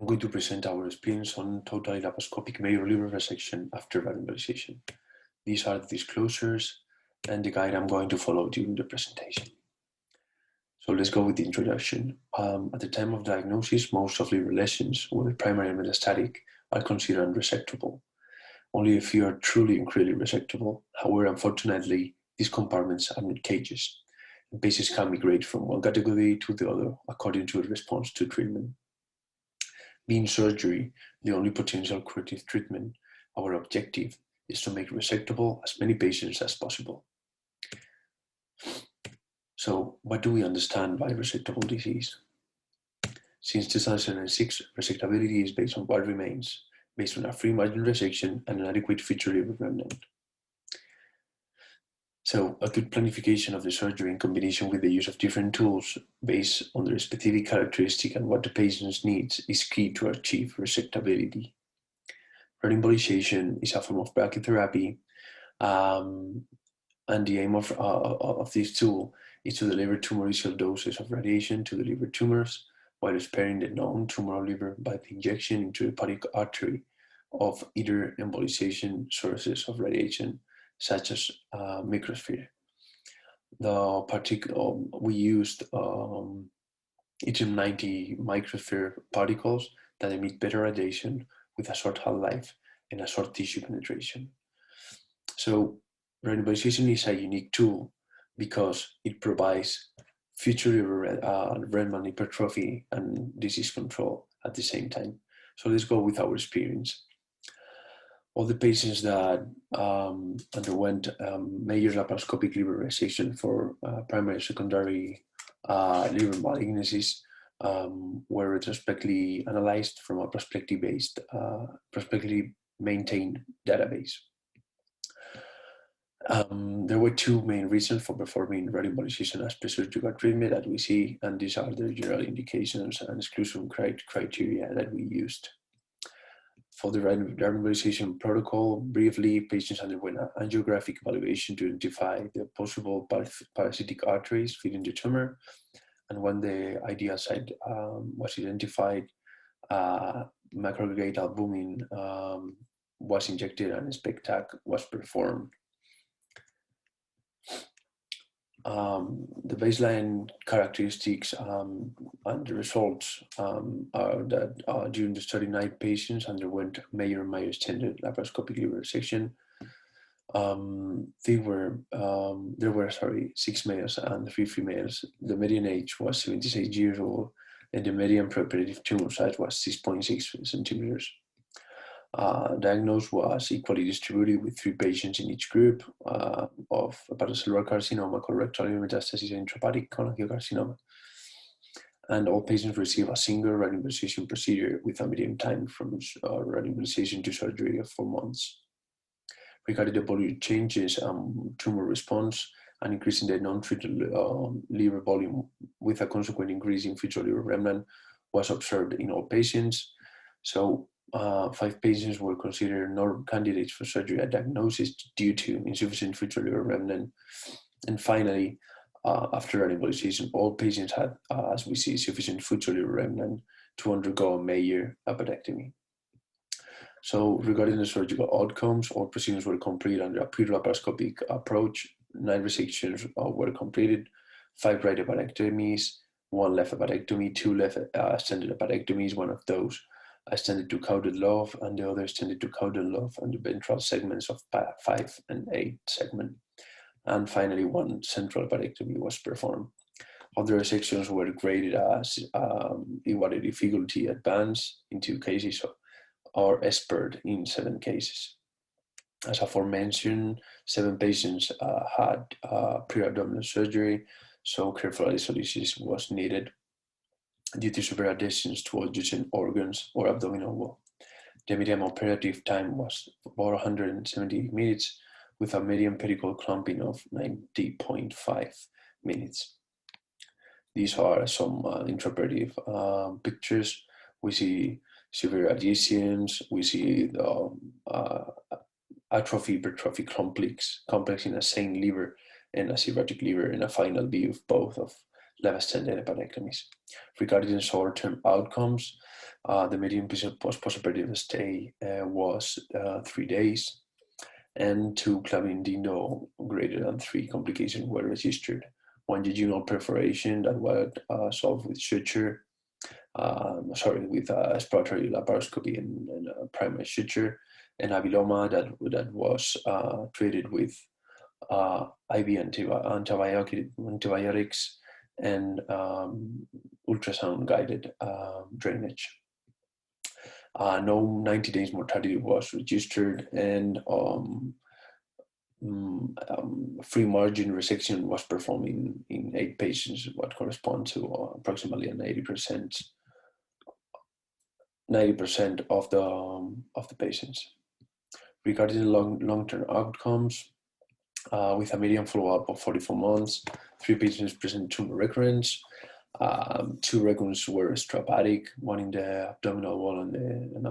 I'm going to present our experience on total laparoscopic major liver resection after radicalization. These are the disclosures and the guide I'm going to follow during the presentation. So let's go with the introduction. At the time of diagnosis, most of liver lesions, whether primary or metastatic, are considered unresectable. Only a few are truly and clearly resectable. However, unfortunately, these compartments are not cages, and patients can migrate from one category to the other according to a response to treatment. Being surgery the only potential curative treatment, our objective is to make resectable as many patients as possible. So, what do we understand by resectable disease? Since 2006, resectability is based on what remains, based on a free margin resection and an adequate feature liver remnant. So, a good planification of the surgery in combination with the use of different tools based on their specific characteristic and what the patient needs is key to achieve resectability. Radioembolization is a form of brachytherapy, and the aim of this tool is to deliver tumoricial doses of radiation to the liver tumors while sparing the non-tumoral liver by the injection into the hepatic artery of either embolization sources of radiation, such as microsphere. We used yttrium-90 microsphere particles that emit beta radiation with a short half-life and a short tissue penetration. So radicalization is a unique tool because it provides future remnant hypertrophy and disease control at the same time. So let's go with our experience. All the patients that underwent major laparoscopic liver resection for primary and secondary liver malignancies were retrospectively analyzed from a prospectively maintained database. There were two main reasons for performing radioembolization as pre-surgical treatment that we see, and these are the general indications and exclusion criteria that we used. For the radioembolization protocol, briefly, patients underwent an angiographic evaluation to identify the possible parasitic arteries feeding the tumor, and when the ideal site was identified, macroaggregate albumin was injected and a SPECTAC was performed. The baseline characteristics and the results are that during the study, 9 patients underwent major and minor extended laparoscopic liver resection. There were 6 males and 3 females. The median age was 76 years old, and the median preoperative tumor size was 6.6 centimeters. Diagnosed was equally distributed with 3 patients in each group of hepatocellular carcinoma, colorectal metastasis, and intrahepatic cholangiocarcinoma. And all patients received a single radioembolization procedure with a median time from radioembolization to surgery of 4 months. Regarding the volume changes, tumor response, and increasing the non-treated liver volume with a consequent increase in fetal liver remnant was observed in all patients. So 5 patients were considered not candidates for surgery at diagnosis due to insufficient fetal liver remnant. And finally, after radioembolization, all patients had, as we see, sufficient fetal liver remnant to undergo a major appendectomy. So regarding the surgical outcomes, all procedures were completed under a pre-laparoscopic approach. 9 resections were completed, 5 right appendectomies, 1 left appendectomy, 2 left extended appendectomies. One of those extended to caudate lobe, and the other extended to caudate lobe and the ventral segments of 5 and 8 segment. And finally, 1 central appendectomy was performed. Other resections were graded as evaluated feasibility advanced in 2 cases or expert in 7 cases. As aforementioned, 7 patients had pre-abdominal surgery, so careful isolysis was needed due to severe adhesions to adjacent organs or abdominal wall. The median operative time was about 170 minutes with a median pedicle clumping of 90.5 minutes. These are some interpretive pictures. We see severe adhesions, we see the atrophy hypertrophy complex in a sane liver and a cirrhotic liver, and a final view of both of left extended appendectomies. Regarding the short-term outcomes, The median postoperative stay was 3 days, and 2 clavindino greater than 3 complications were registered. 1 jejunal perforation that was solved with suture, with exploratory laparoscopy and primary suture, and aviloma that was treated with IV antibiotics and ultrasound guided drainage. No 90 days mortality was registered, and free margin resection was performed in 8 patients, what correspond to approximately 90% of the patients. Regarding the long-term outcomes, with a median follow-up of 44 months, 3 patients presented tumor recurrence. 2 recurrences were extrahepatic, 1 in the abdominal wall and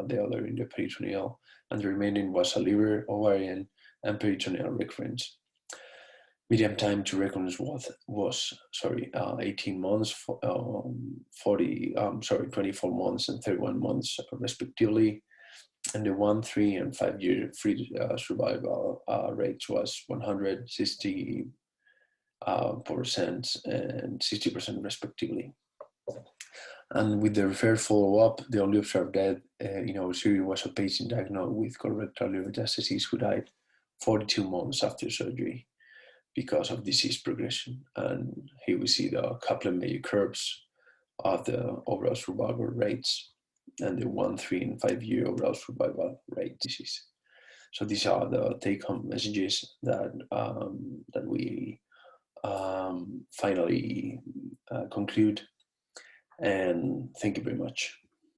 the other in the peritoneal, and the remaining was a liver, ovarian, and peritoneal recurrence. Median time to recurrence was 18 months, 24 months and 31 months respectively, and the 1, 3, and 5 year free survival rates was 160% and 60% respectively. And with the referred follow-up, the only observed death in our series was a patient diagnosed with colorectal liver metastases who died 42 months after surgery because of disease progression. And here we see the Kaplan-Meier curves of the overall survival rates and the 1, 3, and 5 year overall survival rate disease. So these are the take-home messages that that we finally conclude. And thank you very much.